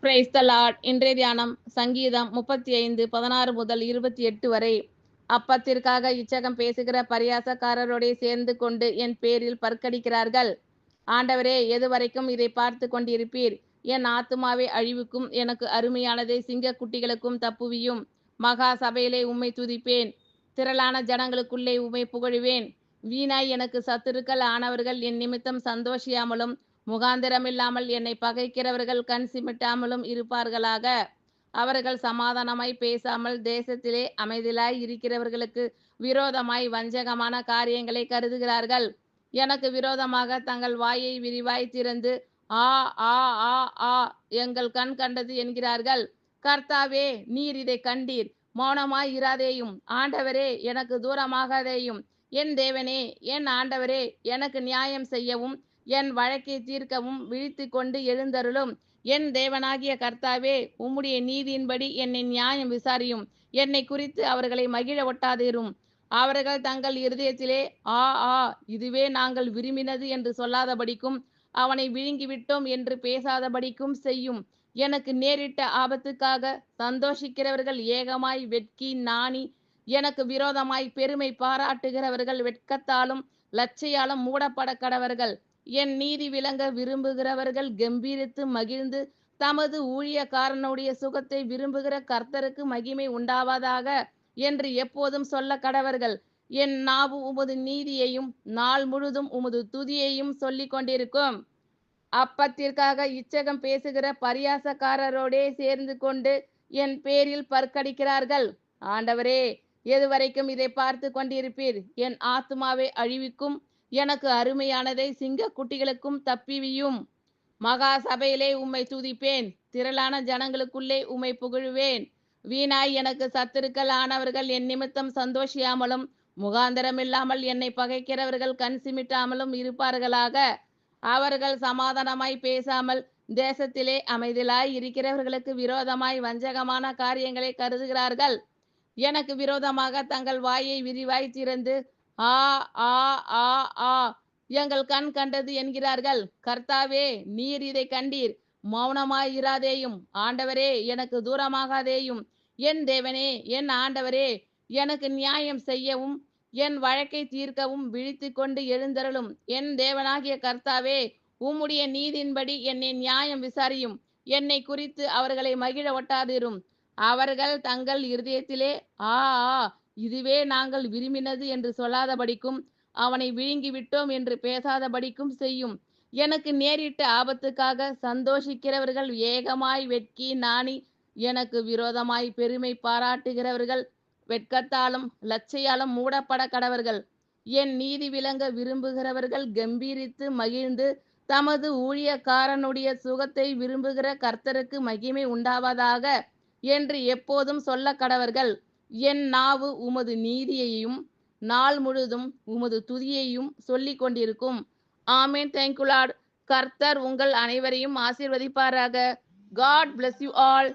Praise the Lord. இன்றைய தியானம் சங்கீதம் 35:16 முதல் 28 வரை. அப்பத்திற்காக இச்சகம் பேசுகிற பரியாசக்காரரோடே சேர்ந்து கொண்டு என் பேரில் பற்கடிக்கிறார்கள். ஆண்டவரே, எதுவரைக்கும் இதை பார்த்து கொண்டிருப்பீர்? என் ஆத்துமாவை அழிவுக்கும் எனக்கு அருமையானதை சிங்க குட்டிகளுக்கும் தப்புவியும். மகா சபையிலே உம்மை துதிப்பேன், திரளான ஜனங்களுக்குள்ளே உம்மை புகழுவேன். வீணாய் எனக்கு சத்துருக்கள் ஆனவர்கள் என் நிமித்தம் சந்தோஷியாமலும் முகாந்திரமில்லாமல் என்னை பகைக்கிறவர்கள் கண் சிமிட்டாமலும் இருப்பார்களாக. அவர்கள் சமாதானமாய் பேசாமல் தேசத்திலே அமைதியாய் இருக்கிறவர்களுக்கு விரோதமாய் வஞ்சகமான காரியங்களை கருதுகிறார்கள். எனக்கு விரோதமாக தங்கள் வாயை விரிவாய் திறந்து ஆ ஆ ஆ ஆ எங்கள் கண் கண்டது என்கிறார்கள். கர்த்தாவே, நீர் இதை கண்டீர், மௌனமாய் இராதேயும். ஆண்டவரே, எனக்கு தூரமாகாதேயும். என் தேவனே, என் ஆண்டவரே, எனக்கு நியாயம் செய்யவும் என் வழக்கை தீர்க்கவும் விழித்து கொண்டு எழுந்தருளும். என் தேவனாகிய கர்த்தாவே, உம்முடைய நீதியின்படி என்னை நியாயம் விசாரியும். என்னை குறித்து அவர்களை மகிழ ஒட்டாதிரும். அவர்கள் தங்கள் இருதயத்திலே ஆ ஆ இதுவே நாங்கள் விரும்பினது என்று சொல்லாதபடிக்கும் அவனை விழுங்கிவிட்டோம் என்று பேசாதபடிக்கும் செய்யும். எனக்கு நேரிட்ட ஆபத்துக்காக சந்தோஷிக்கிறவர்கள் ஏகமாய் வெட்கி நாணி எனக்கு விரோதமாய் பெருமை பாராட்டுகிறவர்கள் வெட்கத்தாலும் லட்சையாலும் மூடப்பட கடவர்கள். என் நீதி விளங்க விரும்புகிறவர்கள் கம்பீரித்து மகிழ்ந்து தமது ஊழியக்காரனுடைய சுகத்தை விரும்புகிற கர்த்தருக்கு மகிமை உண்டாவதாக என்று எப்போதும் சொல்ல கடவர்கள். என் நாவு உமது நீதியையும் நாள் முழுதும் உமது துதியையும் சொல்லிக் கொண்டிருக்கும். அப்பத்திற்காக இச்சகம் பேசுகிற பரியாசக்காரரோடே சேர்ந்து கொண்டு என் பேரில் பற்கடிக்கிறார்கள். ஆண்டவரே, எதுவரைக்கும் இதை பார்த்து கொண்டிருப்பீர்? என் ஆத்துமாவை அழிவிக்கும் எனக்கு அருமையானதை சிங்க குட்டிகளுக்கும் தப்பிவியும். மகா சபையிலே உம்மை துதிப்பேன், திரளான ஜனங்களுக்குள்ளே உம்மை புகழுவேன். வீணாய் எனக்கு சத்துருக்கள் ஆனவர்கள் என் நிமித்தம் சந்தோஷியாமலும் முகாந்திரமில்லாமல் என்னை பகைக்கிறவர்கள் கண் சிமிட்டாமலும் இருப்பார்களாக. அவர்கள் சமாதானமாய் பேசாமல் தேசத்திலே அமைதியாய் இருக்கிறவர்களுக்கு விரோதமாய் வஞ்சகமான காரியங்களை கருதுகிறார்கள். எனக்கு விரோதமாக தங்கள் வாயை விரிவாய் திறந்து ஆ ஆ ஆ ஆ எங்கள் கண் கண்டது என்கிறார்கள். கர்த்தாவே, நீர் இதை கண்டீர், மௌனமாய் இராதேயும். ஆண்டவரே, எனக்கு தூரமாகாதேயும். என் தேவனே, என் ஆண்டவரே, எனக்கு நியாயம் செய்யவும் என் வழக்கை தீர்க்கவும் விழித்து கொண்டு எழுந்தருளும். என் தேவனாகிய கர்த்தாவே, உம்முடைய நீதியின்படி என்னை நியாயம் விசாரியும். என்னை குறித்து அவர்களை மகிழ ஒட்டாதிரும். அவர்கள் தங்கள் இருதயத்திலே ஆ ஆ இதுவே நாங்கள் விரும்பினது என்று சொல்லாதபடிக்கும் அவனை விழுங்கிவிட்டோம் என்று பேசாதபடிக்கும் செய்யும். எனக்கு நேரிட்ட ஆபத்துக்காக சந்தோஷிக்கிறவர்கள் ஏகமாய் வெட்கி நாணி எனக்கு விரோதமாய் பெருமை பாராட்டுகிறவர்கள் வெட்கத்தாலும் லட்சையாலும் மூடப்பட கடவர்கள். என் நீதி விளங்க விரும்புகிறவர்கள் கம்பீரித்து மகிழ்ந்து தமது ஊழியக்காரனுடைய சுகத்தை விரும்புகிற கர்த்தருக்கு மகிமை உண்டாவதாக என்று எப்போதும் சொல்ல கடவர்கள். என் நாவு உமது நீதியையும் நாள் முழுதும் உமது துதியையும் சொல்லிக் கொண்டிருக்கும். ஆமேன். Thank you Lord. கர்த்தர் உங்கள் அனைவரையும் ஆசீர்வதிப்பாராக. God bless you all.